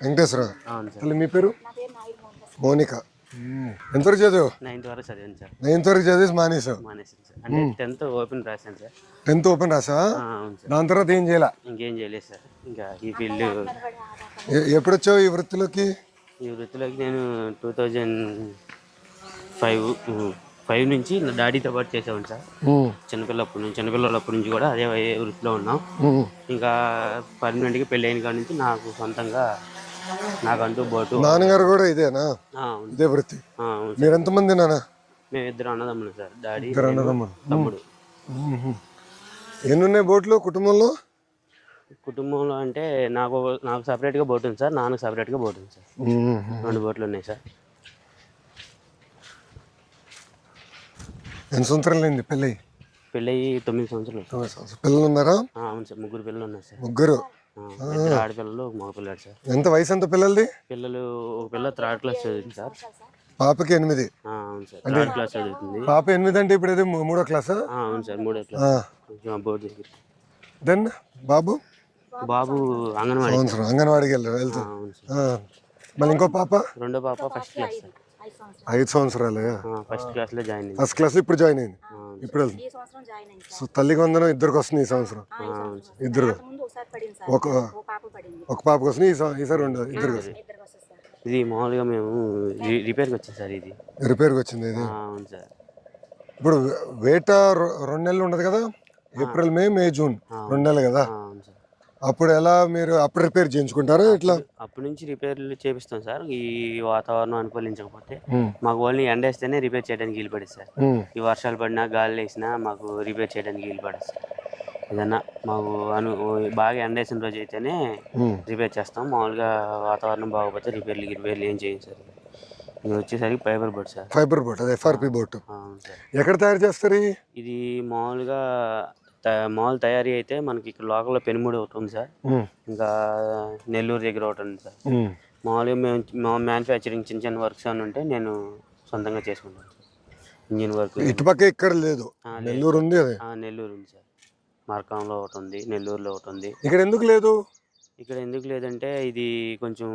వెంకటేశ్వర. అవును సార్. అసలు మీ పేరు? మోనిక. ఎంతవరకు చదివావు? 9th వరకు చదివాను సార్. 9th వరకు చదివేసి మానేసావు? మానేసాను సార్. అంటే 10th ఓపెన్ రాశాను సార్. 10th ఓపెన్ రాసా? అవును సార్. దాని తర్వాత ఏం చేయాల? ఇంకేం చేయలేదు సార్. ఇంకా ఈ ఫీల్డ్ ఎప్పుడు వచ్చావు ఈ వృత్తిలోకి? ఈ వృత్తిలోకి నేను 2005 నుంచి నా డాడీతో పాటు చేసేవాడిని సార్. చిన్నపిల్లలప్పటి నుంచి కూడా అదే వృత్తిలో ఉన్నాం. ఇంకా పర్మనెంట్గా పెళ్ళి అయిన కాడి నుంచి నాకు సొంతంగా నాకంటూ బోటు. నాన్నగారు కూడా ఇదేనా? ఇదే వృత్తి? మీరు ఎంతమంది నాన్న? మేము 2 అన్నదమ్ములు సార్. డాడీ, తమ్ముడు. ఎన్ని ఉన్నాయి బోట్లు కుటుంబంలో? కుటుంబంలో అంటే నాకు సపరేట్గా బోట్ ఉంది సార్, నాన్నకు సపరేట్గా బోట్ ఉంది సార్. 2 బోట్లు ఉన్నాయి సార్. ఎన్ని సంవత్సరాలు అయింది పెళ్ళి? పెళ్ళి 9 సంవత్సరాలు. పిల్లలు ఉన్నారా? అవును సార్. 3 పిల్లలు ఉన్నారు సార్. 3 ఆడపిల్లలు, ఒక మగ పిల్లాడు సార్. ఎంత వయసు? ఎంత పిల్లలది? పిల్లలు ఒక పిల్ల 3rd క్లాస్ చదువుతుంది సార్. పాపకి 8. అవును సార్. 3rd క్లాస్ చదువుతుంది. పాప 8 అంటే ఇప్పుడు 3వ క్లాసా? అవును సార్. 3వ క్లాస్. బోర్డు దగ్గర. దెన్ బాబు అంగన్వాడీ. అంగన్వాడికి వెళ్తా. మళ్ళీ ఇంకో పాప? 2వ పాప ఫస్ట్ క్లాస్ సార్. 5 సంవత్సరాలు. ఫస్ట్ క్లాస్లో జాయిన్ అయింది. ఫస్ట్ క్లాస్ ఇప్పుడు జాయిన్ అయింది. ఇప్పుడు సో తల్లికి వందనం ఇద్దరికి వస్తుంది ఈ సంవత్సరం. ఇద్దరు. ఒక పాపకి వస్తుంది ఈసారి 2 ఇద్దరికి వస్తుంది. ఇది మామూలుగా మేము రిపేర్కి వచ్చింది సార్. ఇది రిపేర్కి వచ్చింది ఇది. అవును సార్. ఇప్పుడు వేట 2 నెలలు ఉండదు కదా? ఏప్రిల్, మే, జూన్ 2 నెలలు కదా? అప్పుడు ఎలా మీరు అప్పుడు రిపేర్ చేయించుకుంటారా? ఇట్లా అప్పటి నుంచి రిపేర్లు చేపిస్తాం సార్. ఈ వాతావరణం అనుకూలించకపోతే మాకు ఓన్లీ ఎండ వేస్తేనే రిపేర్ చేయడానికి వీలు పడేది సార్. ఈ వర్షాలు పడినా గాలి వేసినా మాకు రిపేర్ చేయడానికి వీలు పడేది సార్. ఏదన్నా మాకు బాగా ఎండ వేసిన రోజు అయితేనే రిపేర్ చేస్తాం. మామూలుగా వాతావరణం బాగోకపోతే రిపేర్లు ఏం చేయం సార్. ఇది వచ్చేసరికి fibre boat sir. Fibre boat, అదే FRP బోట్. ఎక్కడ తయారు చేస్తారు ఇది? మామూలు తయారీ అయితే మనకి ఇక్కడ లోకల్లో పెనుమూడి ఒకటి ఉంది సార్. ఇంకా నెల్లూరు దగ్గర ఒకటి ఉంది సార్. మామూలుగా మేము మ్యానుఫ్యాక్చరింగ్ చిన్న వర్క్స్ అని ఉంటే నేను సొంతంగా చేసుకుంటాను సార్. ఇంజిన్ వర్క్ ఇటుపక్క ఇక్కడ లేదు. నెల్లూరు ఉంది. నెల్లూరు ఉంది సార్. మార్కాంలో ఒకటి ఉంది, నెల్లూరులో ఒకటి ఉంది. ఇక్కడ ఎందుకు లేదు? ఇక్కడ ఎందుకు లేదంటే ఇది కొంచెం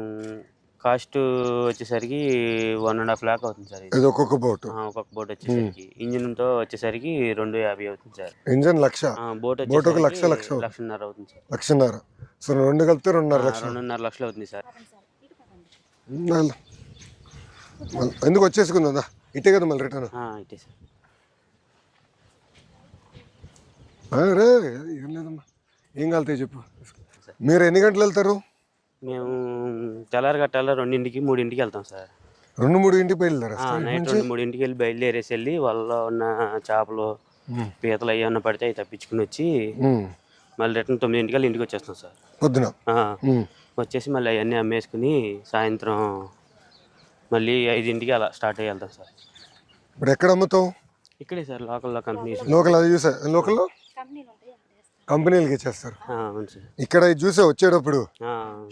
కాస్ట్ వచ్చేసరికి 1.5 lakh అవుతుంది సార్. ఇది ఒక్కొక్క బోట్ వచ్చేసరికి ఇంజిన్తో వచ్చేసరికి 250 అవుతుంది సార్. ఇంజిన్ 1,00,000, బోట్ 1,00,000 అవుతుంది సార్. 1,50,000. సో 2 కలిపితే 2.5 లక్షలు అవుతుంది సార్. ఎందుకు వచ్చేసుకుందా? ఇటే కదా మళ్ళీ రిటర్న్? ఇటే సార్. రే ఏం లేదమ్మా, ఏం కలుతాయి చెప్పు. మీరు ఎన్ని గంటలు వెళ్తారు? మేము తెల్లారి గట్టాల 2ంటికి 3ంటికి వెళ్తాం సార్. 2-3 బయలుదేరా? నైట్ 2-3కి వెళ్ళి బయలుదేరేసి వాళ్ళలో ఉన్న చేపలు పీతలు అవి ఏమన్నా పడితే అవి తప్పించుకుని వచ్చి మళ్ళీ రిటర్న్ 9ంటికి ఇంటికి వచ్చేస్తాం సార్. పొద్దున వచ్చేసి మళ్ళీ అవన్నీ అమ్మేసుకుని సాయంత్రం మళ్ళీ 5ంటికి అలా స్టార్ట్ అయ్యి వెళ్తాం సార్. ఇప్పుడు ఎక్కడ అమ్ముతాం? ఇక్కడే సార్, లోకల్లో కంపెనీస్. లోకల్లో కంపెనీలకి ఇచ్చేస్తారు. అవును సార్. ఇక్కడ చూసే వచ్చేటప్పుడు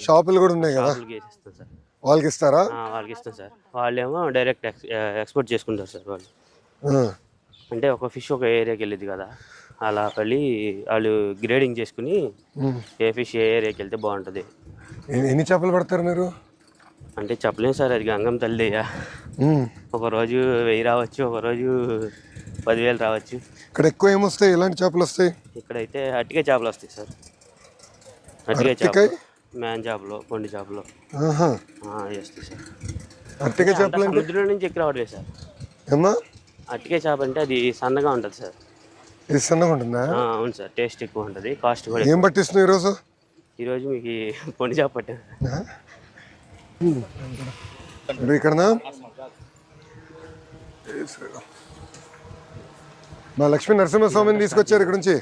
షాపులు కూడా ఉన్నాయి కదా, వాళ్ళకి ఇస్తారా? వాళ్ళకి ఇస్తాం సార్. వాళ్ళేమో డైరెక్ట్ ఎక్స్పోర్ట్ చేసుకుంటారు సార్. వాళ్ళు అంటే ఒక ఫిష్ ఒక ఏరియాకి వెళ్ళేది కదా, అలా వెళ్ళి వాళ్ళు గ్రేడింగ్ చేసుకుని ఏ ఫిష్ ఏ ఏరియాకి వెళ్తే బాగుంటుంది. ఎన్ని చేపలు పడతారు మీరు? అంటే చెప్పలేము సార్, అది గంగమ్మ తల్లిదయ్యా. ఒకరోజు 1000 రావచ్చు, ఒకరోజు 10,000 రావచ్చు. ఇక్కడ ఎక్కువ ఏమొస్తాయి? ఎలాంటి చేపలు వస్తాయి? ఇక్కడైతే అట్టికే చేపలు వస్తాయి సార్. అట్టికే చేపలు, మ్యాన్ చేపలు, కొండి చేపలు వస్తాయి సార్. అట్టికే చేపలు సముద్రం నుంచి ఎక్కి రావట్లేదు సార్. ఏమా అట్టికే చేప అంటే అది సన్నగా ఉంటుంది సార్. ఇది సన్నగా ఉంటుందా? అవును సార్. టేస్ట్ ఎక్కువ ఉంటుంది, కాస్ట్ కూడా. ఏం పట్టిస్తున్నావు ఈరోజు? ఈరోజు మీకు పొండి చేప పట్టాను. ఇక్కడనా? మా లక్ష్మీ నరసింహస్వామిని తీసుకొచ్చారు ఇక్కడ నుంచి.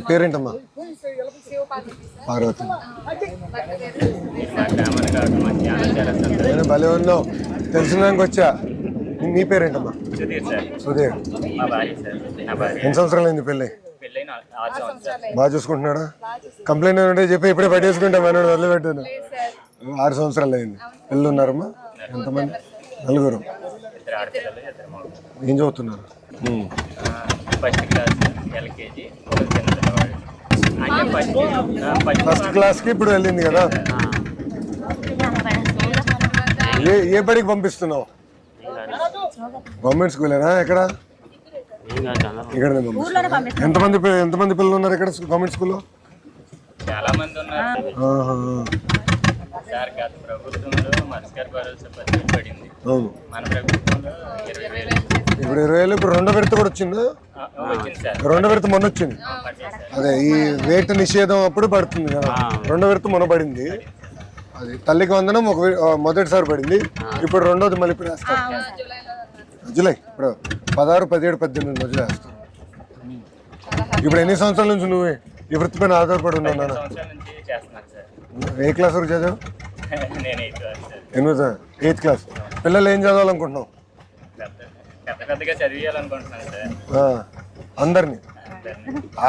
పేరేంటమ్మా? పార్వతి. భలే ఉన్నావు, తెలిసినాక వచ్చా. నీ పేరేంటమ్మా? సుధీర్. ఎన్ని సంవత్సరాలు అయింది పెళ్ళి? బాగా చూసుకుంటున్నాడా? కంప్లైంట్ ఏమంటే చెప్పి ఇప్పుడే పట్టేసుకుంటా, మనోడు వదిలిపెట్టాను. 6 సంవత్సరాలు అయింది. పిల్లలు ఉన్నారమ్మా? ఎంతమంది? 4. ఏం చదువుతున్నారు? ఫస్ట్ క్లాస్, LKG, చిన్న పిల్లవాడు. ఫస్ట్ క్లాస్కి ఇప్పుడు వెళ్ళింది కదా. ఏ బడికి పంపిస్తున్నావు? గవర్నమెంట్ స్కూలేనా? ఎక్కడ? ఇక్కడనే పంపిస్తున్నావు. ఎంతమంది పిల్లలు ఉన్నారు ఇక్కడ గవర్నమెంట్ స్కూల్లో? చాలా మంది ఉన్నారు సార్. గత ప్రభుత్వంలో మత్స్యకార భరోసా పథకం పడింది. మన ప్రభుత్వంలో 20,000. ఇప్పుడు 20,000. ఇప్పుడు రెండో విడత కూడా వచ్చిందా? వచ్చింది సార్. రెండో విడత మొన్న వచ్చింది. అదే ఈ వేట నిషేధం అప్పుడు పడుతుంది కదా. రెండో విడత మొన్న పడింది. అది తల్లికి వందనం మొదటిసారి పడింది. ఇప్పుడు రెండోది మళ్ళీ ఇప్పుడు వేస్తారు. జూలై ఇప్పుడు 16, 17, 18 మధ్యలో వేస్తారు. ఇప్పుడు ఎన్ని సంవత్సరాల నుంచి నువ్వు ఈ వృత్తి పైన ఆధారపడి ఉన్నావు? ఏ క్లాస్ వరకు చదివావు? ఎనిమిది. 8th class. పిల్లలు ఏం చదవాలనుకుంటున్నావు? పెద్దగా చదివించాలనుకుంటున్నాను సార్. అందరినీ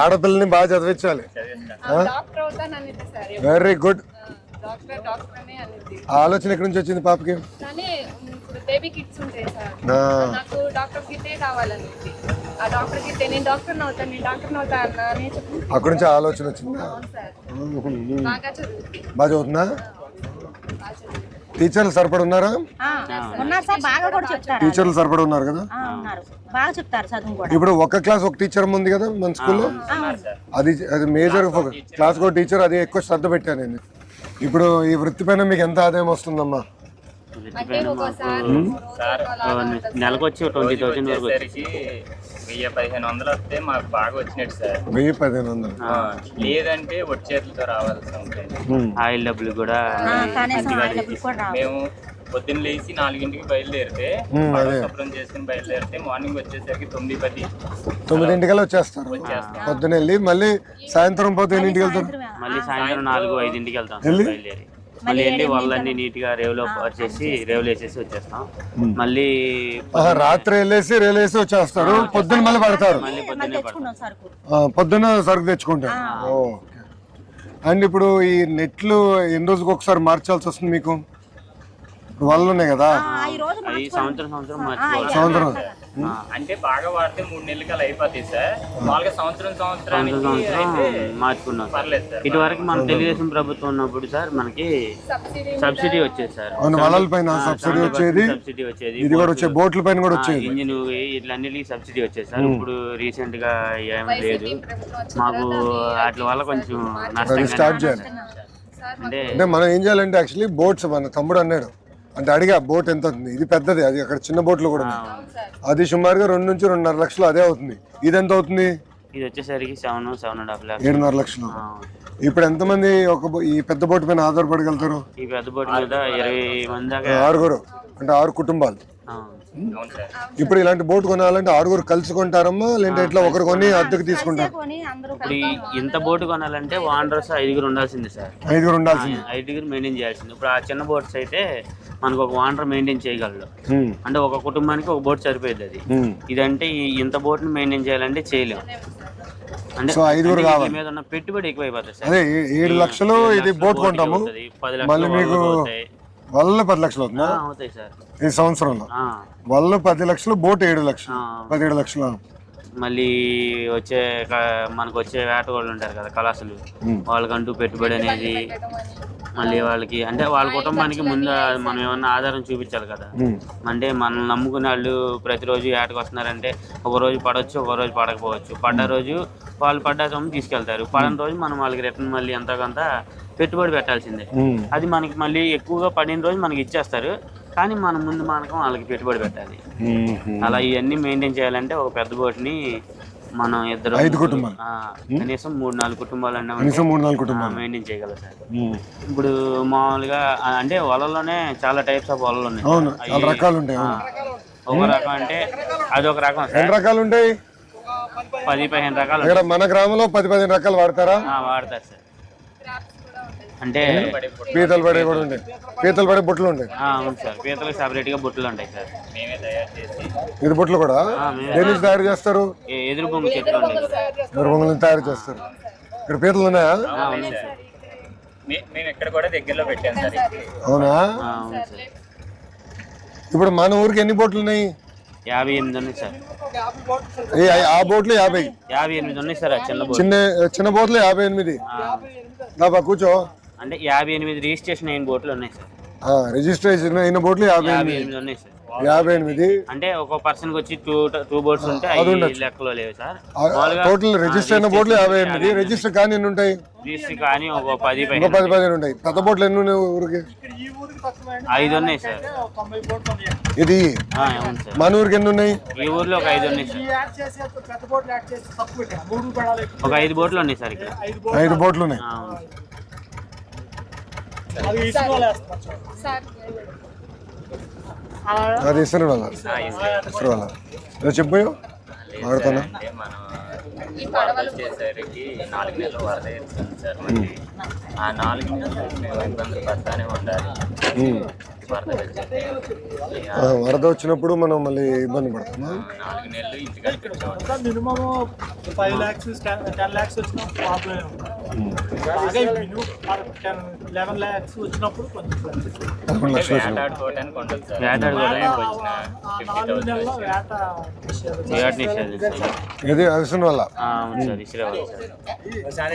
ఆడపిల్లని బాగా చదివించాలి. Very good. ఆ ఆలోచన ఎక్కడి నుంచి వచ్చింది పాపకి? బేబీ కిట్స్ ఉంటాయి సార్, నాకు డాక్టర్ కిట్టే కావాలని. ఆ డాక్టర్ కిట్టే నేను డాక్టర్ అవుతాను అని చెప్పి అక్కడి నుంచి ఆలోచన వచ్చిందా? బాగా చదువుతుందా? టీచర్లు సరిపడి ఉన్నారా? ఉన్నారు సార్, బాగా కూడా చెప్తారు. టీచర్లు సరిపడి ఉన్నారు కదా, బాగా చెప్తారు చదువు కూడా. ఇప్పుడు ఒక క్లాస్ ఒక టీచర్ ఉంది కదా మన స్కూల్లో. అది మేజర్ క్లాస్ ఒక టీచర్, అది ఎక్కువ శ్రద్ధ పెట్టాను నేను. ఇప్పుడు ఈ వృత్తి పైన మీకు ఎంత ఆదాయం వస్తుందమ్మా? నెలకు వచ్చి 20,000 వరకు. 1,000-1,500 వస్తే మాకు బాగా వచ్చినట్టు సార్. 1,000-1,500 లేదంటే ఒట్టి చేతులతో రావాల్సి ఉంటుంది. ఆయిల్ డబ్బులు కూడా మేము పొద్దున్న లేచి 4ంటికి బయలుదేరితే శుభ్రం చేసుకుని బయలుదేరితే మార్నింగ్ వచ్చేసరికి 9-9 వచ్చేస్తారు. పొద్దున వెళ్ళి మళ్ళీ సాయంత్రం పోతే ఎన్నింటికి వెళ్తారు? మళ్ళీ సాయంత్రం 4-5 వెళ్తాం బయలుదేరి. మళ్ళీ వెళ్ళి వాళ్ళన్నీ నీట్ గా రేవులో వచ్చేసి రేవులు వేసేసి వచ్చేస్తాం. మళ్ళీ రాత్రి రేలేసి వచ్చేస్తారు. పొద్దున మళ్ళీ పడతారు. పొద్దున్న సరుకు తెచ్చుకుంటారు. అండ్ ఇప్పుడు ఈ నెట్లు ఎన్ని రోజుకి ఒకసారి మార్చాల్సి వస్తుంది మీకు? వాళ్ళు ఉన్నాయి కదా, సంవత్సరం అంటే బాగా వాడితే 3 నెలలు కల్లా అయిపోతాయి సార్. మామూలుగా సంవత్సరం మార్చుకున్నాం. ఇటువరకు మన తెలుగుదేశం ప్రభుత్వం ఉన్నప్పుడు సార్ మనకి సబ్సిడీ వచ్చేది సార్. వలల పైన సబ్సిడీ వచ్చేది, ఇది కూడా వచ్చే బోట్ల పైన కూడా వచ్చేది. ఇంజిన్ ఇట్లన్నిటికి సబ్సిడీ వచ్చేది సార్. ఇప్పుడు రీసెంట్ గా ఏమీ లేదు మాకు. వాటి వల్ల కొంచెం నష్టం స్టార్ట్ చేయాలి. అంటే మనం ఏం చేయాలంటే యాక్చువల్లీ బోట్స్, మన తమ్ముడు అన్నాడు అంటే అడిగా బోట్ ఎంత అవుతుంది, ఇది పెద్దది, అది అక్కడ చిన్న బోట్లు కూడా ఉన్నాయి, అది సుమారుగా 2 నుంచి 2.5 లక్షలు అదే అవుతుంది. ఇది ఎంత అవుతుంది? ఇది వచ్చేసరికి 7.5 లక్షలు. 7.5 లక్షలు. ఇప్పుడు ఎంతమంది ఈ పెద్ద బోట్ పైన ఆధారపడగలుగుతారు? ఈ పెద్ద బోట్ మీద 20 మంది దాకా. 6 అంటే 6 కుటుంబాలు. ఇప్పుడు ఇలాంటి బోట్ కొనాలంటే 6 కలిసి కొంటారమ్మా, లేదంటే ఇట్లా ఒకరు కొని అద్దెకు తీసుకుంటారు? ఇప్పుడు ఇంత బోట్ కొనాలంటే ఓనర్స్ 5 ఉండాల్సింది సార్. 5 ఉండాల్సింది. 5 మెయింటైన్ చేయాల్సింది. ఇప్పుడు ఆ చిన్న బోట్స్ అయితే మనకు ఒక ఓనర్ మెయింటైన్ చేయగలడు. అంటే ఒక కుటుంబానికి ఒక బోట్ సరిపోయింది. అది ఇదంటే ఇంత బోట్ ని మెయింటైన్ చేయాలంటే చేయలేము. అంటే 5 కావాలి. మీద ఉన్న పెట్టుబడి ఎక్కువ అయిపోతుంది సార్. అదే 7 లక్షలు ఇది బోట్ కొంటాము, 10 మళ్ళీ మీకు వల్ల 10 లక్షలు అవుతుందా అవుతాయి సార్ ఈ సంవత్సరంలో? వల్ల 10 లక్షలు, బోట్ 7 లక్షలు, 17 లక్షలు. మళ్ళీ మనకు వచ్చే వేటగాళ్ళు ఉంటారు కదా కళాశాలు, వాళ్ళకంటూ పెట్టుబడి అనేది మళ్ళీ వాళ్ళకి అంటే వాళ్ళ కుటుంబానికి ముందు మనం ఏమన్నా ఆధారం చూపించాలి కదా. అంటే మనం నమ్ముకునే వాళ్ళు ప్రతిరోజు ఏటకు వస్తున్నారంటే ఒక రోజు పడవచ్చు, ఒక రోజు పడకపోవచ్చు. పడ్డ రోజు వాళ్ళు పడ్డ సొమ్ము తీసుకెళ్తారు, పడని రోజు మనం వాళ్ళకి రిటర్న్ మళ్ళీ ఎంతో కొంత పెట్టుబడి పెట్టాల్సిందే. అది మనకి మళ్ళీ ఎక్కువగా పడిన రోజు మనకి ఇచ్చేస్తారు, కానీ మనం ముందు మనకు వాళ్ళకి పెట్టుబడి పెట్టాలి. అలా ఇవన్నీ మెయింటైన్ చేయాలంటే ఒక పెద్ద బోట్ని మనం 5 కుటుంబాలు కనీసం 3-4 కుటుంబాలు మెయింటైన్ చేయగలం సార్. ఇప్పుడు మామూలుగా అంటే వలలోనే చాలా టైప్స్ ఆఫ్ వలలు ఉన్నాయి. ఒక రకం అంటే అది ఒక రకం. ఎన్ని రకాలు ఉంటాయి? 10-15 రకాలు. మన గ్రామంలో 10-15 రకాలు వాడతారా? వాడతారు సార్. అంటే పీతలు పడే కూడా ఉంటాయి, పీతలు పడే బుట్టలు ఉంటాయి. అవును సార్, పీతలకు సెపరేట్ గా బుట్టలు ఉంటాయి సార్. ఇది బుట్టలు కూడా దేని నుంచి తయారు చేస్తారు? ఎదురు బొమ్మ చెట్లు ఎదురు బొమ్మలను తయారు చేస్తారు. ఇక్కడ పీతలు ఉన్నాయా? మేము ఇక్కడ కూడా దగ్గరలో పెట్టాం సార్. అవునా? ఇప్పుడు మన ఊరికి ఎన్ని బోట్లు ఉన్నాయి? 58 ఉన్నాయి సార్. ఆ బోట్లు 50. 58 ఉన్నాయి సార్. ఆ చిన్న బోట్ చిన్న బోట్లు 58. బాబా కూర్చో. అంటే 58 రిజిస్ట్రేషన్ అయిన బోట్లు ఉన్నాయి సార్. రిజిస్ట్రేషన్ అయిన బోట్లు 58 ఉన్నాయి సార్. 58. అంటే ఒక పర్సన్ కి వచ్చి టూ బోట్స్ ఉంటే లెక్కలో లేవు సార్. టోటల్ రిజిస్టర్ అయిన బోట్లు 58. రిజిస్టర్ కానీ ఎన్ని ఉంటాయి? రిజిస్టర్ కానీ ఒక 10 ఉంటాయి. కొత్త బోట్లు ఎన్ని ఉన్నాయి ఊరికి? 5 ఉన్నాయి సార్. ఇది అవును సార్. మన ఊరికి ఎన్ని ఉన్నాయి? ఈ ఊర్లో ఒక 5 ఉన్నాయి సార్. ఒక 5 బోట్లు ఉన్నాయి సార్ ఇక్కడ. 5 బోట్లు ఉన్నాయి. సార్ అది ఇస్తారు వాళ్ళ చెప్పు వాడుతున్నా. అంటే మనం వరదలు వచ్చేసరికి 4 నెలలు వరద ఇస్తుంది సార్. మళ్ళీ ఆ 4 నెలలు మేము ఇబ్బందులు పడతానే ఉండాలి. వరద వచ్చినప్పుడు మనం మళ్ళీ ఇబ్బంది పడతాం. 4 నెలలు ఇంటికాడ కూర్చోవాలి. మినిమం 5 lakhs 10 lakhs వచ్చిన ప్రాబ్లం బాగా మినిమం 11 lakhs వచ్చినప్పుడు కొంచెం వేటాడుకోవడానికి ఉండదు సార్. వేటాడుకోవడానికి వచ్చిన 50,000 వేట నిషేధం సార్. ఇది అవసరం వల్ల అవును సార్. ఇసురేవాళ్ళు సార్.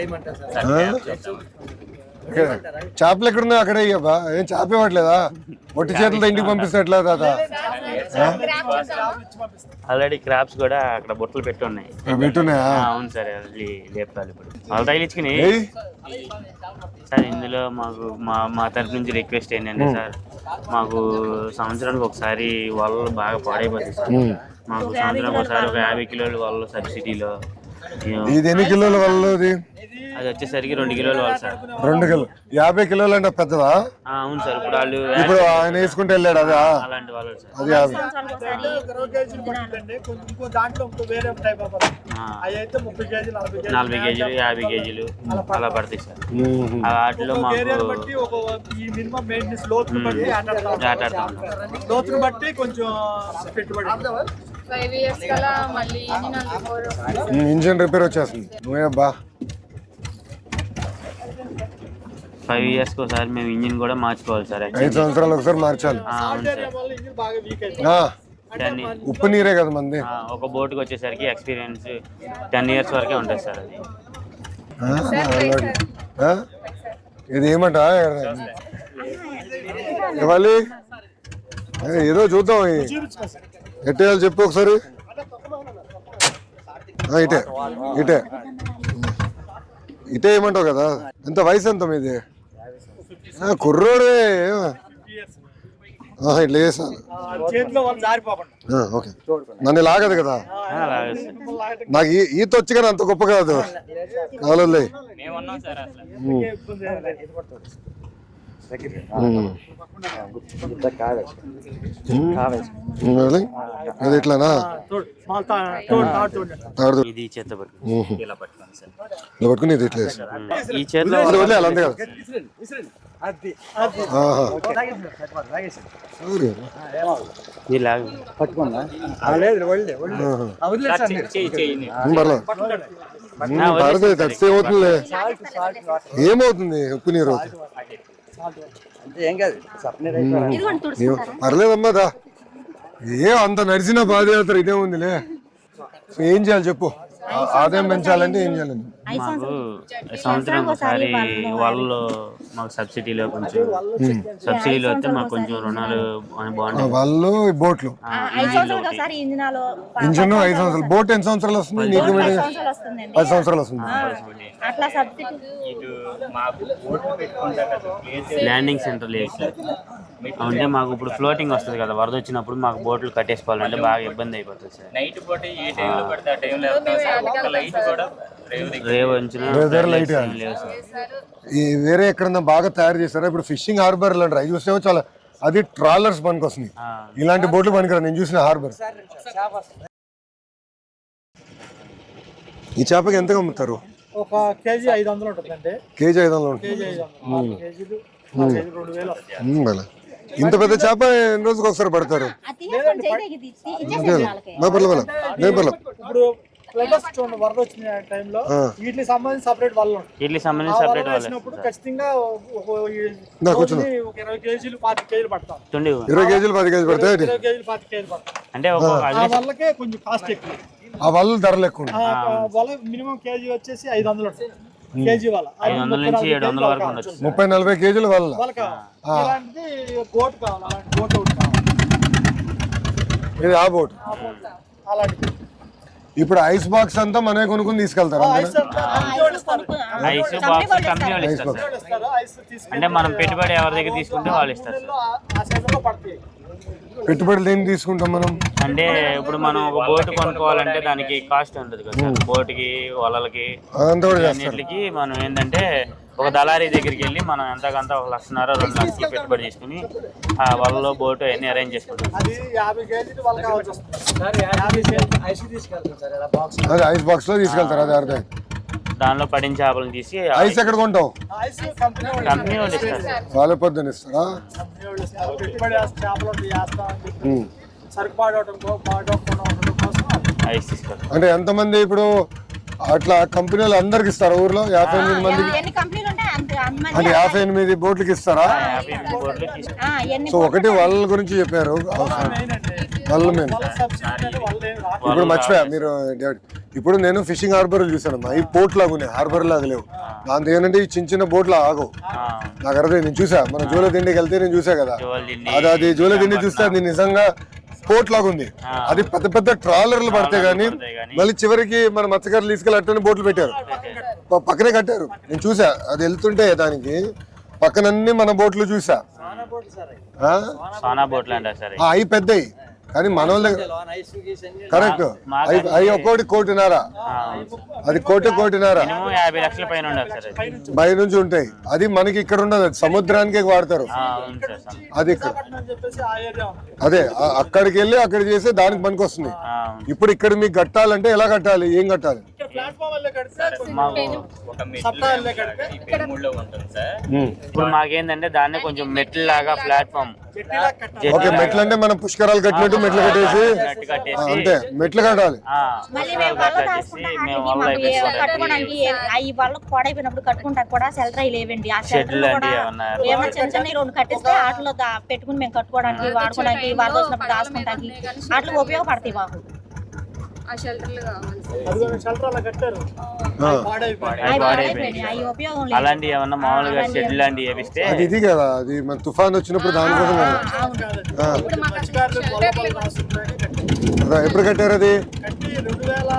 చేపలు ఎక్కడున్నాయి అక్కడే ఇవ్వబా. ఏం చేప ఇవ్వట్లేదా? ఒట్టి చేతులతో ఇంటికి పంపిస్తే ఎట్లా తాత? ఆల్రెడీ క్రాప్స్ కూడా అక్కడ బొట్టలు పెట్టి ఉన్నాయి. పెట్టున్నాయా? అవును సార్. అది లేపాలి ఇప్పుడు వాళ్ళు తగిలించుకుని సార్. ఇందులో మాకు మా తరపు నుంచి రిక్వెస్ట్ ఏంటంటే సార్, మాకు సంవత్సరానికి ఒకసారి వాళ్ళు బాగా పాడైపోతుంది సార్. మాకు సంవత్సరానికి ఒకసారి ఒక 50 కిలోలు వాళ్ళు సబ్సిడీలో. ఇది ఎన్ని కిలోల వాళ్ళు? అది వచ్చేసరికి 2 కిలోలు వాళ్ళు సార్. 2 కిలో 50 కిలోలు అంటే పెద్దదా? అవును సార్. ఇప్పుడు వాళ్ళు ఇప్పుడు ఆయన వేసుకుంటే వెళ్ళాడు అదా? అలాంటి వాళ్ళు సార్. అది 50. ఇంకో దాంట్లో ఇంకో వేరే టైప్ ఆఫ్ అవి అయితే 30 కేజీలు 40 కేజీలు 50 కేజీలు అలా పడతాయి సార్. వాటిలో మాకు బట్టి ఒక ఈ మినిమం మెయింటెనెన్స్ లోతును బట్టి ఆటాడుతూ ఉంటాం. లోతును బట్టి కొంచెం పెట్టుబడి 5 years కల్లా మళ్ళీ ఇంజిన్ రిపేర్ వచ్చేస్తుంది. నువ్వేబ్బా 5 years కి ఒకసారి మేము ఇంజిన్ కూడా మార్చుకోవాలి సార్. 5 సంవత్సరాలు ఒకసారి మార్చాలి. అవును సార్. బాగా వీక్ అయితే దాన్ని ఉప్పు నీరే కదా మంది. ఒక బోట్కి వచ్చేసరికి ఎక్స్పీరియన్స్ 10 years వరకే ఉంటుంది సార్. అది ఇది ఏమంట ఇవ్వాలి? ఏదో చూద్దాం. ఎట్టేయాలి చెప్పు ఒకసారి. ఇటే ఇటే ఇటే ఏమంటావు కదా? ఎంత వయసు ఎంత మీది? కుర్రోడే. ఇట్లా చేసాను. ఓకే. నన్ను లాగదు కదా? నాకు ఈత వచ్చి కానీ అంత గొప్ప కాదు. కావాలి మేమున్నాం సార్ అసలు. అది ఇట్లానా? ఇది చేత ఇలా పట్టుకోండి సార్. ఇలా పట్టుకుని ఇది ఇట్లా ఈ చేతిలో వదిలేయాలి అంతే కదా? పర్లేదు తడిస్తే ఏమవుతుంది? ఏమవుతుంది? ఉప్పు నీరు పర్లేదమ్మా దా. అంత నడిచిన పాదయాత్ర ఇదే ఉందిలే. ఏం చేయాలి చెప్పు? ఆదాయం పెంచాలంటే ఏం చేయాలండి? మాకు సంవత్సరం ఒకసారి వాళ్ళు మాకు సబ్సిడీలో కొంచెం సబ్సిడీలో వస్తే మాకు కొంచెం రుణాలు బాగుంటాయి. వాళ్ళు బోట్లు ఇంజిన్ 5 సంవత్సరాలు. బోట్ ఎన్ని సంవత్సరాలు వస్తుంది నీకు? 10 సంవత్సరాలు వస్తుంది. ల్యాండింగ్ సెంటర్ లేదు సార్. అంటే మాకు ఇప్పుడు ఫ్లోటింగ్ వస్తుంది కదా, వరద వచ్చినప్పుడు మాకు బోట్లు కట్టేసుకోవాలంటే బాగా ఇబ్బంది అయిపోతుంది సార్. నైట్ పూట ఏ టైంలో పడితే ఆ టైంలో వెళ్తాం సార్. ఒక లైట్ కూడా రేవు వచ్చిన లేవు సార్. ఈ వేరే ఎక్కడన్నా బాగా తయారు చేస్తారా? ఇప్పుడు ఫిషింగ్ హార్బర్ అంటారు, అవి చూస్తే చాలా అది ట్రాలర్స్ పనికి వస్తుంది. ఇలాంటి బోట్లు పనికిరా. నేను చూసిన హార్బర్. ఈ చేపకి ఎంతగా అమ్ముతారు? ఒక కేజీ 500 ఉంటుందండి. కేజీ 500 ఉంటుంది. ఇంత పెద్ద చేప ఎన్ని రోజులకు ఒకసారి పడతారు? ఇప్పుడు ఫ్లడ్ వస్తుంది చూడండి, వరద వచ్చిన టైంలో వీటికి సంబంధించి సపరేట్ వాళ్ళు ఉంటారు. వీటికి సంబంధించి సపరేట్ వాళ్ళు వేసినప్పుడు ఖచ్చితంగా రోజుని ఒక 20 కేజీలు 25 కేజీలు పడతాం. 20 కేజీలు 10 కేజీలు పడతాయి. 20 కేజీలు 25 కేజీలు పడతాం. అంటే ఒక్కొక్క ఆ వాళ్ళకే కొంచెం కాస్ట్ ఎక్కువ. ఆ వాళ్ళు ధరలు ఎక్కువ ఉంటాయి. వాళ్ళ మినిమం కేజీ వచ్చేసి 500 ఉంటుంది. కేజీ వాళ్ళ 500 నుంచి 700 వరకు ఉండొచ్చు. 30-40 కేజీలు వాళ్ళ. వాళ్ళకి ఇలాంటిది బోట్ కావాలి, అలాంటి బోట్ ఒకటి కావాలి. ఇది ఆ బోట్. అలాంటిది ఇప్పుడు ఐస్ బాక్స్ అంతా మనమే కొనుక్కుని తీసుకెళ్తారా? ఐస్ అంతా కంపెనీ వాళ్ళు ఇస్తారు. ఐస్ బాక్స్ కంపెనీ వాళ్ళు ఇస్తారు సార్. ఇస్తారు. ఐస్ తీసుకెళ్ళి అంటే మనం పెట్టుబడి ఎవరి దగ్గర తీసుకుంటే వాళ్ళు ఇస్తారు సార్. ఆ సీజన్లో పడతాయి. పెట్టుబడులు ఏం తీసుకుంటాం మనం? అంటే ఇప్పుడు మనం ఒక బోట్ కొనుక్కోవాలంటే దానికి కాస్ట్ ఉంటుంది కదా సార్. బోట్కి వలలకి అదంతా కూడా చేస్తారు. అన్నిటికి మనం ఏంటంటే ఒక దళారీ దగ్గరికి వెళ్ళి మనం ఎంతకంత 1,50,000 2 లక్షలు పెట్టుబడి తీసుకుని ఆ వలలో బోట్ అన్ని అరేంజ్ చేసుకుంటాం. అది 50 కేజీలు వాళ్ళకి కావాల్సి వస్తుంది. 50 కేజీలు ఐస్ తీసుకెళ్తాం సార్. ఇలా బాక్స్ అదే ఐస్ బాక్స్ లో తీసుకెళ్తారు. అది అర్థం. దానిలో పడిన చేపలను తీసి ఐస్ ఎక్కడ కొంటావు? ఐస్ కంపెనీ వాళ్ళు కంపెనీ వాళ్ళు ఇస్తారు సార్. వాళ్ళ పొద్దున్న ఇస్తారా? కంపెనీ వాళ్ళు ఇస్తారు. పెట్టుబడి చేపలు వేస్తామని చెప్పి సరుకు పాడవడం కోసం ఐస్ తీసుకెళ్తాం. అంటే ఎంతమంది ఇప్పుడు అట్లా కంపెనీలు అందరికి ఇస్తారా? ఊర్లో 58 మందికి ఎన్ని కంపెనీలు ఉంటాయి అంతమంది. అంటే 58 బోట్లకి ఇస్తారా? 50 బోట్లు తీసుకెళ్తాం. ఎన్ని సో ఒకటి వాళ్ళ గురించి చెప్పారు. మెయిన్ అంటే వాళ్ళ మీద వాళ్ళ సబ్సిడీ అంటే వాళ్ళు ఏం రాదు. ఇప్పుడు మర్చిపోయా మీరు. ఇప్పుడు నేను ఫిషింగ్ హార్బర్ చూసాను. ఈ పోర్ట్ లాగా ఉన్నాయి, హార్బర్ లాగా లేవు. దాంతో ఏంటంటే ఈ చిన్న చిన్న బోట్లు ఆగవు. నాకు అర్థం. నేను చూసా, మన జోల దిండికి వెళ్తే నేను చూసా కదా. అది జోల దిండి చూస్తే అది నిజంగా పోర్ట్ లాగా ఉంది. అది పెద్ద పెద్ద ట్రాలర్లు పడతాయి కానీ మళ్ళీ చివరికి మన మత్స్యకారులు తీసుకెళ్ళి అట్టని బోట్లు పెట్టారు, పక్కనే కట్టారు. నేను చూసా అది వెళ్తుంటే దానికి పక్కనన్నీ మన బోట్లు చూసా. సోనా బోట్లు అంటారు సార్. అవి పెద్దవి కానీ మన వాళ్ళ దగ్గర కరెక్ట్. అవి ఒక్కోటి 1.5 అది 1.5 మినిమం 50 లక్షల పైన ఉండాలి సార్. అది బయట నుంచి ఉంటాయి. అది మనకి ఇక్కడ ఉండదు, అది సముద్రానికి వాడతారు. అవును సార్. అది ఇక్కడ అని చెప్పేసి ఆ ఏరియా ఉంది. అదే అక్కడికి వెళ్ళి అక్కడ చేస్తే దానికి పనికి వస్తుంది. ఇప్పుడు ఇక్కడ మీకు కట్టాలంటే ఎలా కట్టాలి, ఏం కట్టాలి? ఇక్కడ ప్లాట్ఫామ్ వల్లే కడితే ఒక మెట్లు ఈ పెనుమూడులో ఉంటుంది సార్. ఇప్పుడు మాకేందంటే దాన్ని కొంచెం మెట్లు లాగా ప్లాట్ఫామ్ గట్టిలా కట్టాలి. ఓకే, మెట్లు అంటే మనం పుష్కరాలు కట్టినట్టు మెట్లు కట్టేసి కట్టేసి అంతే మెట్లు కట్టాలి. మళ్ళీ మేము వల్ల దాచుకుంటానికి కట్టుకోవడానికి అవి వాళ్ళకి పాడైపోయినప్పుడు కట్టుకుంటానికి కూడా షెల్టర్ అవి లేవండి. ఆ షెల్టర్ కూడా ఏమైనా చిన్న చిన్న 2 కట్టిస్తే వాటిలో పెట్టుకుని మేము కట్టుకోవడానికి వాడుకోవడానికి వరద వచ్చినప్పుడు దాచుకుంటానికి వాటికి ఉపయోగపడతాయి మాకు. ఆ షెల్టర్లు కావాలి. అదిగో షెల్టర్ అలా కట్టారు. పాడైపోయింది. అవి పాడైపోయినాయి, అవి ఉపయోగం లేదు. అలాంటివి ఏమన్నా మామూలుగా షెడ్ లాంటివి వేపిస్తే అది ఇది కదా, అది మన తుఫాన్ వచ్చినప్పుడు దానికోసం కదా. ఇప్పుడు మాకు అసలు మత్స్యకారులు షెల్టర్లు రాసుకుంటారని కట్టారు. అదే, ఎప్పుడు కట్టారు అది? కట్టి 2000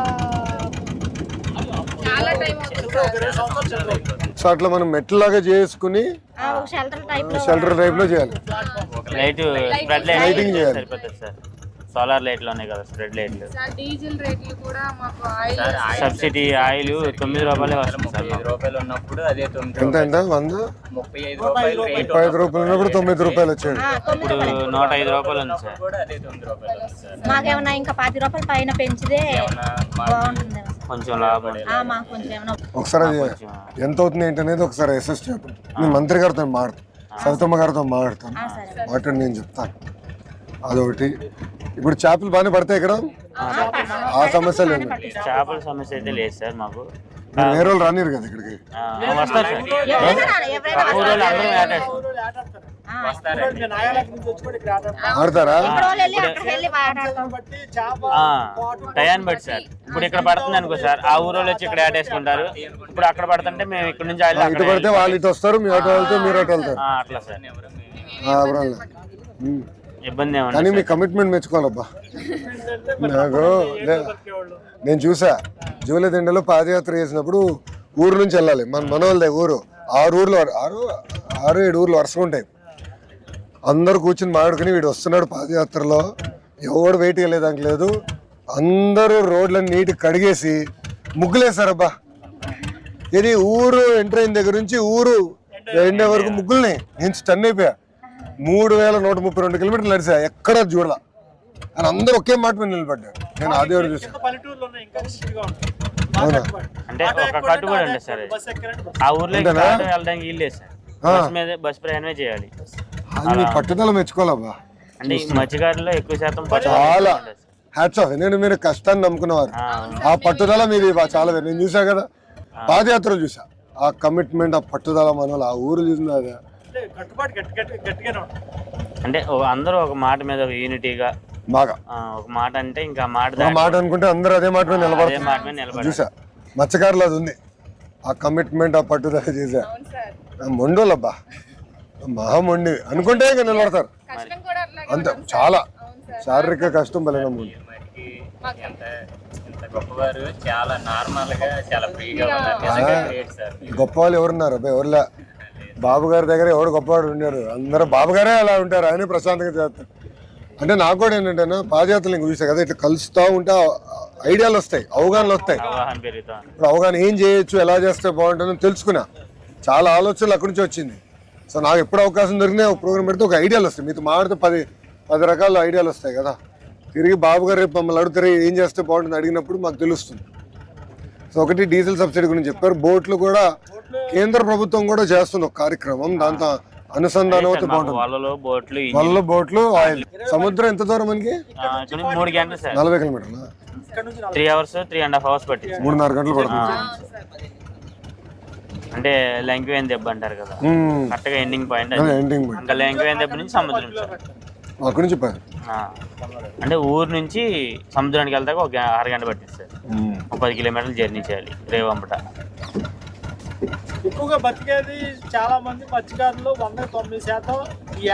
చాలా టైం అవుతుంది. 20 సంవత్సరాలు చదువు. సో అట్లా మనం మెట్లలాగా చేసుకుని ఒక షెల్టర్ టైప్ లో షెల్టర్ టైప్ లో చేయాలి. లైట్ స్ప్రెడ్ లైటింగ్ చేయాలి. సరిపోతుంది సార్. సోలార్ లైట్లు ఉన్నాయి కదా, స్ప్రెడ్ లైట్లు. సార్ డీజిల్ రేట్లు కూడా మాకు ఆయిల్ సబ్సిడీ ఆయిల్ 9 రూపాయలే వస్తుంది సార్. 35 రూపాయలు ఉన్నప్పుడు అదే 9 ఎంత ఎంత 100 35 రూపాయలు రేటు 35 రూపాయలు ఉన్నప్పుడు 9 రూపాయలు వచ్చాడు. ఇప్పుడు 105 రూపాయలు ఉంది సార్. కూడా అదే 9 రూపాయలు ఉంది సార్. మాకేమన్నా ఇంకా 10 రూపాయల పైన పెంచితే బాగుంటుంది. కొంచెం లాభం. మాకు కొంచెం ఏమన్నా ఒకసారి అది ఎంత అవుతుంది ఏంటనేది ఒకసారి అసెస్ చెప్పండి. నేను మంత్రి గారితో మాట్లాడతాను, సవితమ్మ గారితో మాట్లాడతాను, మాట్లాడి నేను చెప్తాను. అదొకటి. ఇప్పుడు చేపలు బాగానే పడతాయి ఇక్కడ, ఆ సమస్య లేదు. చేపల సమస్య అయితే లేదు సార్ మాకు. మీరు వేరే వాళ్ళు రానిరు కదా ఇక్కడికి. వస్తారు సార్. ఎవరైనా ఊరోళ్ళు అందరూ వేటాడతారు. నేను నాగాలాండ్ నుంచి వచ్చి కూడా ఇక్కడ ఆటాడతాను. ఆడతారా? అక్కడికి వెళ్ళి వాడాడతాం. బట్టి చేప టయాన్ని బట్టి సార్. ఇప్పుడు ఇక్కడ పడుతుంది అనుకో సార్, ఆ ఊరోళ్ళు వచ్చి ఇక్కడ ఆటేసుకుంటారు. ఇప్పుడు అక్కడ పడుతుంటే మేము ఇక్కడ నుంచి ఇటు పడితే వాళ్ళు ఇటు వస్తారు, మీ ఆటో వెళ్తే మీరు ఆటో వెళ్తారు. అట్లా సార్. ఇబ్బంది ఏమన్నా కానీ మీ కమిట్మెంట్ మెచ్చుకోవాలబ్బా. నాకు నేను చూసా జూలదిండలో పాదయాత్ర చేసినప్పుడు ఊరు నుంచి వెళ్ళాలి, మన మనోళ్ళదే ఊరు. 6 ఊర్లు 6-7 ఊర్లు వరుసగా ఉంటాయి. అందరు కూర్చుని మాట్లాడుకుని వీడు వస్తున్నాడు పాదయాత్రలో, ఎవడు వెయిట్ వెళ్ళేదానికి లేదు. అందరూ రోడ్లను నీట్గా కడిగేసి ముగ్గులేసారబ్బా. ఇది ఊరు ఎంటర్ అయిన దగ్గర నుంచి ఊరు ఎండే వరకు ముగ్గుల్ని నేను స్టన్ అయిపోయా. 3132 కిలోమీటర్లు నడిచా, ఎక్కడ చూడాల. అని అందరూ ఒకే మాట మీద నిలబడ్డారు. నేను అదే చూసాను. పల్లెటూరులో ఉన్నాయి, ఇంకా డిస్ట్రిక్ట్గా ఉంటాయి. అవునా? అంటే ఒక కట్టుబడి ఉంటుంది సార్. బస్ ఎక్కరంటే ఆ ఊర్లో వెళ్ళడానికి వీల్లేదు సార్. బస్ ప్రయాణమే చేయాలి. అది మీ పట్టుదల మెచ్చుకోవాలబ్బా. అంటే ఈ మత్స్యకారుల్లో ఎక్కువ శాతం చాలా హ్యాట్స్ ఆఫ్. ఎందుకంటే మీరు కష్టాన్ని నమ్ముకున్నవారు, ఆ పట్టుదల మీది చాలా వేరు. నేను చూసా కదా పాదయాత్రలు చూసా, ఆ కమిట్మెంట్, ఆ పట్టుదల, మన ఆ ఊరు చూసింది అది. అంటే కట్టుబాటు గట్టిగానే ఉంటుంది. అంటే అందరూ ఒక మాట మీద యూనిటీగా బాగా ఒక మాట అంటే ఇంకా మాట ఒక మాట అనుకుంటే అందరూ అదే మాట మీద అదే నిలబడతారు. మాట మీద నిలబడాలి. చూసా మత్స్యకారులు అది ఉంది, ఆ కమిట్మెంట్, ఆ పట్టుదల చేసా. అవును సార్. మొండోళ్ళబ్బా, మహా మొండి అనుకుంటే ఇంకా నిలబడతారు. కష్టం కూడా అట్లాగే అంతే, ఉంటుంది చాలా అవును సార్. శారీరక కష్టం బలంగా ఉంది. మనకి ఎంత ఎంత గొప్పవారు, చాలా నార్మల్ గా చాలా ఫ్రీగా ఉన్నారు. నిజంగా గ్రేట్ సార్. గొప్ప వాళ్ళు ఎవరున్నారు అబ్బాయి? ఎవరులే. బాబు గారి దగ్గర ఎవడు గొప్పవాడు ఉన్నాడు? అందరూ బాబు గారే అలా ఉంటారు, ఆయన ప్రశాంతంగా చేస్తారు. అంటే నాకు కూడా ఏంటంటే పాదయాత్రలు ఇంక చూసా కదా, ఇట్లా కలుస్తూ ఉంటే ఐడియాలు వస్తాయి, అవగాహనలు వస్తాయి. అవగాహన పెరుగుతాం. ఇప్పుడు అవగాహన ఏం చేయొచ్చు, ఎలా చేస్తే బాగుంటుందని తెలుసుకున్నా. చాలా ఆలోచనలు అక్కడి నుంచి వచ్చింది. సో నాకు ఎప్పుడు అవకాశం దొరికినా ఒక ప్రోగ్రామ్ పెడితే ఒక ఐడియాలు వస్తాయి. మీతో మాడితే 10 రకాల ఐడియాలు వస్తాయి కదా. తిరిగి బాబు గారు రేపు మమ్మల్ని అడుగుతారు ఏం చేస్తే బాగుంటుంది అడిగినప్పుడు మాకు తెలుస్తుంది. సో ఒకటి డీజిల్ సబ్సిడీ గురించి చెప్పారు. బోట్లు కూడా కేంద్ర ప్రభుత్వం కూడా చేస్తుంది ఒక కార్యక్రమం, దాంతో అనుసంధానం అయితే బాగుంటుంది. వాళ్ళలో బోట్లు వల్ల బోట్లు, ఆయిల్. సముద్రం ఎంత దూరం మనకి? 3 గంటలు సార్. 40 కిలోమీటర్లు, ఇక్కడ నుంచి 3 hours 3.5 hours పట్టింది. 3.5 గంటలు పడుతుంది. అవును సార్. అంటే లంకివేన్ దెబ్బ అంటారు కదా, కరెక్ట్ గా ఎండింగ్ పాయింట్. ఎండింగ్ ఇంకా లంకివేన్ దెబ్బ నుంచి సముద్రం సార్. అక్కడి నుంచి అంటే ఊరు నుంచి సముద్రానికి వెళ్తాక ఒక 6 గంటలు పట్టింది సార్. 10 kilometers జర్నీ చేయాలి రేవంపట. ఎక్కువగా బతికేది చాలా మంది మత్స్యకారులు 109% ఈ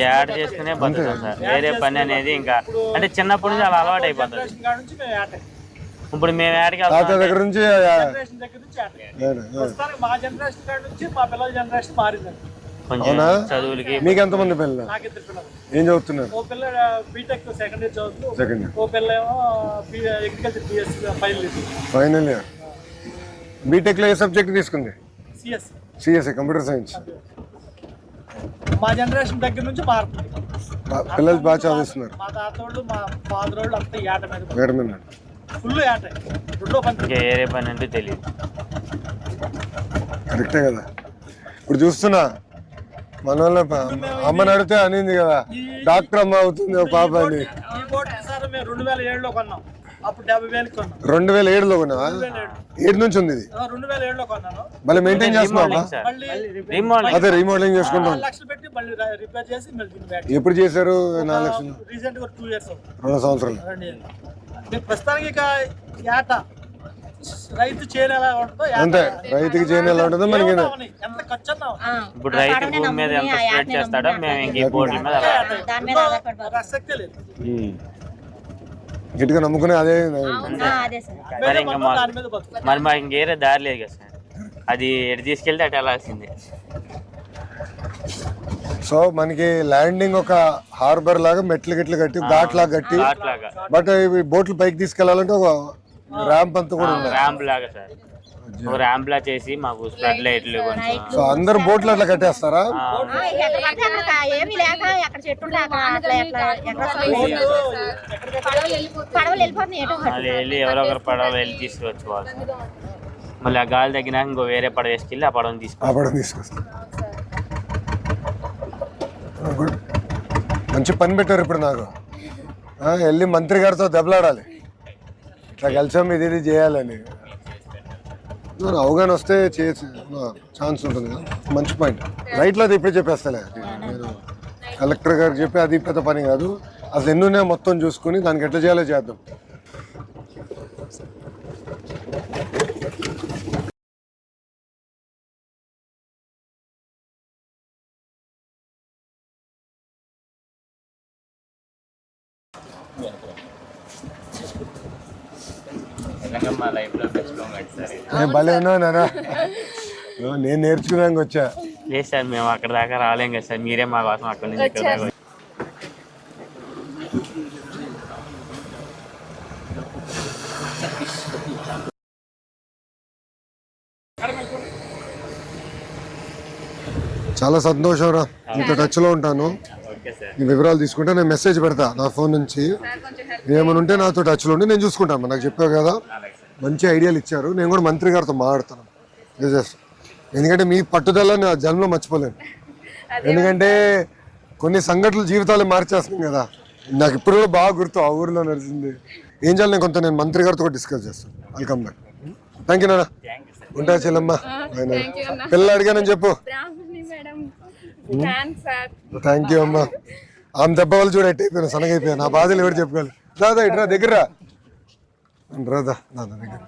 యాడ్ చేసుకునే బతుకుతాం సార్. వేరే పని అనేది ఇంకా అంటే చిన్నప్పటి నుంచి అలా అలవాటు అయిపోతుంది. నుంచి మేము యాట ఇప్పుడు మేము యాడ్కి తాత వెళ్తాం దగ్గర నుంచి జనరేషన్ దగ్గర నుంచి యాట. ప్రస్తుతానికి మా జనరేషన్ కాడ నుంచి మా పిల్లల జనరేషన్ మారిందండి. కొంచెం చదువులకి. మీకు ఎంతమంది పిల్లలు? నాకు 2 పిల్లలు. ఏం చదువుతున్నారు? ఓ పిల్ల బీటెక్ సెకండ్ ఇయర్ చదువుతూ, సెకండ్ ఇయర్. ఓ పిల్ల ఏమో agriculture BS final year. Final year. బీటెక్లో ఏ సబ్జెక్ట్ తీసుకుంది? సిఎస్. CSC, computer science. మా జనరేషన్ దగ్గర నుంచి మారుతుంది. పిల్లలు బాగా చదివిస్తున్నారు. మా తాతోళ్ళు మా ఫాదర్ వాళ్ళు అంతా యాట మీద మేడం మీద ఫుల్ యాట. రెండో పని ఇంకా వేరే పని అంటే తెలియదు. కరెక్టే కదా. ఇప్పుడు చూస్తున్నా మన వాళ్ళ అమ్మని అడిగితే అనింది కదా, డాక్టర్ అమ్మ అవుతుంది ఒక పాప అని. ఈ బోట్ సార్ మేము 2007లో కొన్నాం. అప్పుడు 70,000 కొన్నాం. 2007లో కొన్నావా? 7 నుంచి ఉంది ఇది. 2007లో కొన్నాను. మళ్ళీ మెయింటైన్ చేస్తున్నావా? సార్ మళ్ళీ రీమోడలింగ్. అదే రీమోడలింగ్ చేసుకుంటాం. 4 లక్షలు పెట్టి మళ్ళీ రిపేర్ చేసి మళ్ళీ దీన్ని బ్యాక్ ఎప్పుడు చేశారు? 4 లక్షలు. రీసెంట్ గా 2 years అవుతుంది. 2 సంవత్సరాలు. 2 years. మేము ప్రస్తుతానికి ఇక యాట రైతు చేయని ఎలా ఉంటుందో యాట. అంతే, రైతుకి చేయని ఎలా ఉంటుందో మనకి. ఏమన్నా అవని, ఎంత ఖర్చు అన్నా అవని. ఇప్పుడు రైతు భూమి మీద ఎంత స్ప్రెడ్ చేస్తాడో మేము ఇంక ఈ బోర్డుల మీద అలా. దాని మీద ఆధారపడి ఒక ఆసక్తే లేదు. గట్టిగా నమ్ముకునే అదే. అదే సార్. మరి ఇంకా మనం దాని మీద బతుకు. మరి మాకు ఇంకేరే దారి లేదు కదా సార్. అది ఎటు తీసుకెళ్తే అటు వెళ్ళాల్సిందే. సో మనకి ల్యాండింగ్ ఒక హార్బర్ లాగా మెట్లు గిట్లు కట్టి ఘాట్ లాగా కట్టి, అట్లాగా బట్ ఇవి బోట్లు పైకి తీసుకెళ్లాలంటే ఒక ర్యాంప్ అంతా కూడా ఉంది. ర్యాంప్ లాగా సార్. ఒక ర్యాంప్ లా చేసి మాకు ఫ్లడ్ లైట్లు కొంచెం. సో అందరు బోట్లు అట్లా కట్టేస్తారా? ఎక్కడ పడితే అక్కడ ఏమీ లేక ఎక్కడ చెట్టు లేక అట్లా ఎక్కడ పడవలు వెళ్ళిపోతున్నాయి. ఎటు మళ్ళీ వెళ్ళి ఎవరో ఒకరు పడవలు వెళ్ళి తీసుకువచ్చుకోవాలి. మళ్ళీ ఆ గాలి తగ్గినాక ఇంకో వేరే పడవ వేసుకెళ్ళి ఆ పడవని తీసుకోవాలి. ఆ పడవ తీసుకొస్తా. గుడ్, మంచి పని పెట్టారు. ఇప్పుడు నాకు వెళ్ళి మంత్రి గారితో దెబ్బలాడాలి, ఇట్లా కలిసాం ఇది చేయాలని. అవగాహన వస్తే చేసే ఛాన్స్ ఉంటుంది కదా. మంచి పాయింట్. రైట్లో అది ఇప్పుడే చెప్పేస్తాలే. నేను కలెక్టర్ గారికి చెప్పి అది పెద్ద పని కాదు, అసలు ఎన్నునే మొత్తం చూసుకుని దానికి ఎట్లా చేయాలో చేద్దాం. నిజంగా మా లైఫ్లో బెస్ట్ మూమెంట్ సార్ ఇది. నేను భలే ఉన్నాను నాన్న, నేను నేర్చుకున్నాక వచ్చా. లేదు సార్, మేము అక్కడ దాకా రాలేం కదా సార్. మీరే మా కోసం అక్కడ నుంచి ఇక్కడ దాకా. చాలా సంతోషం రా, ఇంత టచ్లో ఉంటాను. Okay sir. ఈ వివరాలు తీసుకుంటే నేను మెసేజ్ పెడతా నా ఫోన్ నుంచి. ఏమైనా ఉంటే నాతో టచ్లో ఉండి నేను చూసుకుంటాను. నాకు చెప్పావు కదా, మంచి ఐడియాలు ఇచ్చారు. నేను కూడా మంత్రి గారితో మాట్లాడతాను. ఎందుకంటే మీ పట్టుదల నా జన్మలో మర్చిపోలేను. ఎందుకంటే కొన్ని సంఘటనలు జీవితాలు మార్చేస్తున్నాం కదా. నాకు ఇప్పుడు కూడా బాగా గుర్తు ఆ ఊర్లో నడిచింది. ఏం చేయాలి నేను మంత్రి గారితో డిస్కస్ చేస్తాను. Welcome back. థ్యాంక్ యూ నాన్న. ఉంటా చెల్లమ్మ. పిల్లలు అడిగానని చెప్పు. థ్యాంక్ యూ అమ్మా. ఆమె దెబ్బ వాళ్ళు చూడ అయిపోయాను, సనగైపోయాను. నా బాధలు ఎవరు చెప్పుకోవాలి. దాదా ఇట్రా దగ్గర రా. రాదా దాదా దగ్గర.